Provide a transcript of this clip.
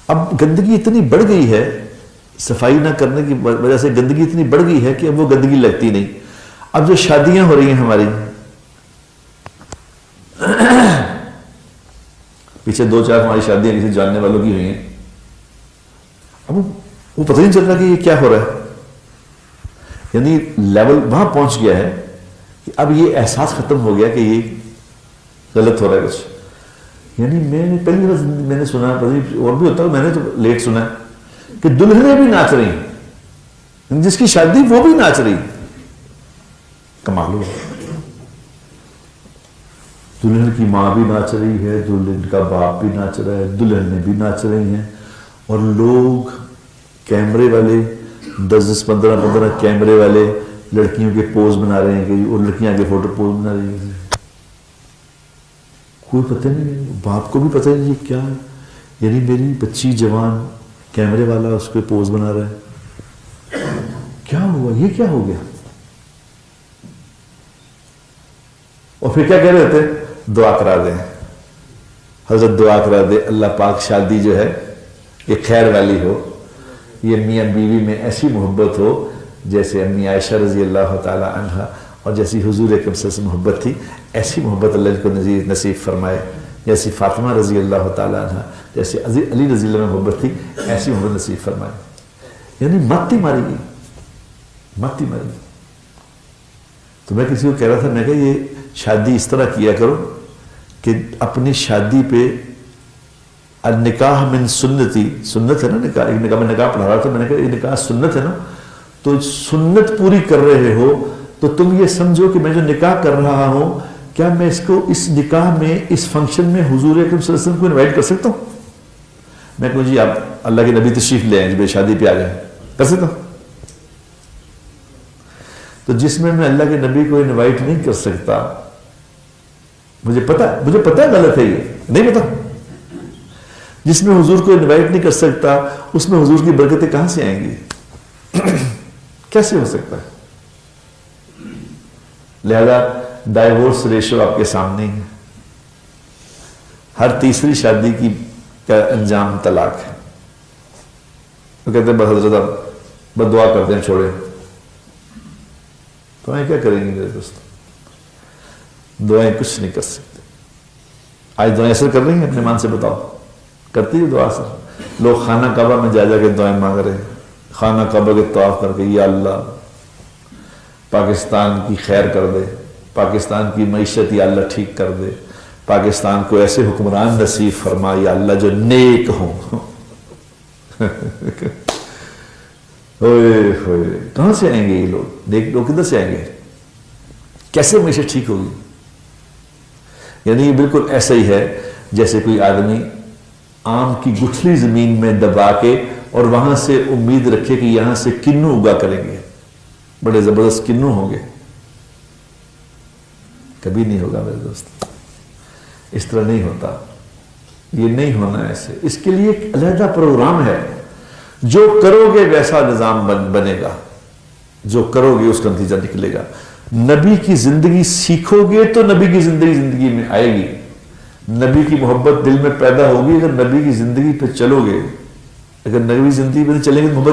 اب گندگی اتنی بڑھ گئی ہے، صفائی نہ کرنے کی وجہ سے گندگی اتنی بڑھ گئی ہے کہ اب وہ گندگی لگتی نہیں. اب جو شادیاں ہو رہی ہیں ہماری، پیچھے 2-4 ہماری شادیاں کسی جاننے والوں کی ہوئی ہیں، اب وہ پتہ نہیں چل رہا کہ یہ کیا ہو رہا ہے. یعنی لیول وہاں پہنچ گیا ہے کہ اب یہ احساس ختم ہو گیا کہ یہ غلط ہو رہا ہے کچھ. یعنی میں نے پہلی بار میں نے سنا، اور بھی ہوتا ہے، میں نے تو لیٹ سنا کہ دلہنیں بھی ناچ رہی ہیں، جس کی شادی وہ بھی ناچ رہی. کمال ہو. دلہن کی ماں بھی ناچ رہی ہے، دلہن کا باپ بھی ناچ رہا ہے، دلہنیں بھی ناچ رہی ہیں، اور لوگ کیمرے والے 10-15 کیمرے والے لڑکیوں کے پوز بنا رہے ہیں کہ اور لڑکیاں آگے فوٹو پوز بنا رہی ہیں. کوئی پتہ نہیں، باپ کو بھی پتہ نہیں یہ کیا ہے. یعنی میری بچی جوان کیمرے والا اس پہ پوز بنا رہا ہے. کیا ہوا؟ یہ کیا ہو گیا؟ اور پھر کیا کہہ رہے تھے؟ دعا کرا دیں حضرت، دعا کرا دے اللہ پاک شادی جو ہے یہ خیر والی ہو، یہ میاں بیوی میں ایسی محبت ہو جیسے امی عائشہ رضی اللہ تعالی عنہ اور جیسی حضور اکرم صلی اللہ علیہ وسلم سے محبت تھی، ایسی محبت اللہ کو نصیب فرمائے. جیسی فاطمہ رضی اللہ تعالی عنہ، جیسے علی رضی اللہ میں محبت تھی، ایسی محبت نصیب فرمائے. یعنی مت ہی ماری گئی، مت ہی ماری گئی. تو میں کسی کو کہہ رہا تھا، میں کہا یہ شادی اس طرح کیا کرو کہ اپنی شادی پہ النکاح من سنتی، سنت ہے نا نکاح، ایک نکاح میں نکاح پڑھا رہا تھا، میں نے کہا یہ نکاح سنت ہے نا، تو سنت پوری کر رہے ہو تو تم یہ سمجھو کہ میں جو نکاح کر رہا ہوں، کیا میں اس کو اس نکاح میں اس فنکشن میں حضور اکرم صلی اللہ علیہ وسلم کو انوائٹ کر سکتا ہوں؟ میں کہوں جی آپ اللہ کے نبی تشریف لے آئیں، جب شادی پہ آ جائیں، کر سکتا ہوں؟ تو جس میں اللہ کے نبی کو انوائٹ نہیں کر سکتا، مجھے پتا ہے غلط ہے، یہ نہیں پتا. جس میں حضور کو انوائٹ نہیں کر سکتا، اس میں حضور کی برکتیں کہاں سے آئیں گی؟ کیسے ہو سکتا ہے؟ لہذا ڈائیورس ریشو آپ کے سامنے ہی ہے. ہر تیسری شادی کا انجام طلاق ہے. وہ کہتے ہیں بس حضرت آپ بد دعا کرتے ہیں، چھوڑے. دعائیں کیا کریں گے میرے دوست؟ دعائیں کچھ نہیں کر سکتے. آج دعائیں اثر کر رہی ہیں؟ اپنے مان سے بتاؤ، کرتی ہے دعا اثر؟ لوگ خانہ کعبہ میں جا کے دعائیں مانگ رہے ہیں، خانہ کعبہ کے طواف کر کے، یا اللہ پاکستان کی خیر کر دے، پاکستان کی معیشت یا اللہ ٹھیک کر دے، پاکستان کو ایسے حکمران نصیب فرما یا اللہ جو نیک ہوں. ہوئے ہوئے کہاں سے آئیں گے یہ لوگ؟ نیک لوگ کدھر سے آئیں گے؟ کیسے معیشت ٹھیک ہوگی؟ یعنی یہ بالکل ایسا ہی ہے جیسے کوئی آدمی آم کی گٹھلی زمین میں دبا کے اور وہاں سے امید رکھے کہ یہاں سے کنو اگا کریں گے، بڑے زبردست کنو ہوں گے. کبھی نہیں ہوگا میرے دوست، اس طرح نہیں ہوتا. یہ نہیں ہونا ایسے. اس کے لیے ایک علیحدہ پروگرام ہے. جو کرو گے ویسا نظام بنے گا، جو کرو گے اس کا نتیجہ نکلے گا. نبی کی زندگی سیکھو گے تو نبی کی زندگی میں آئے گی. نبی کی محبت دل میں پیدا ہوگی اگر نبی کی زندگی پہ چلو گے. اگر نبی زندگی پہ چلیں گے محبت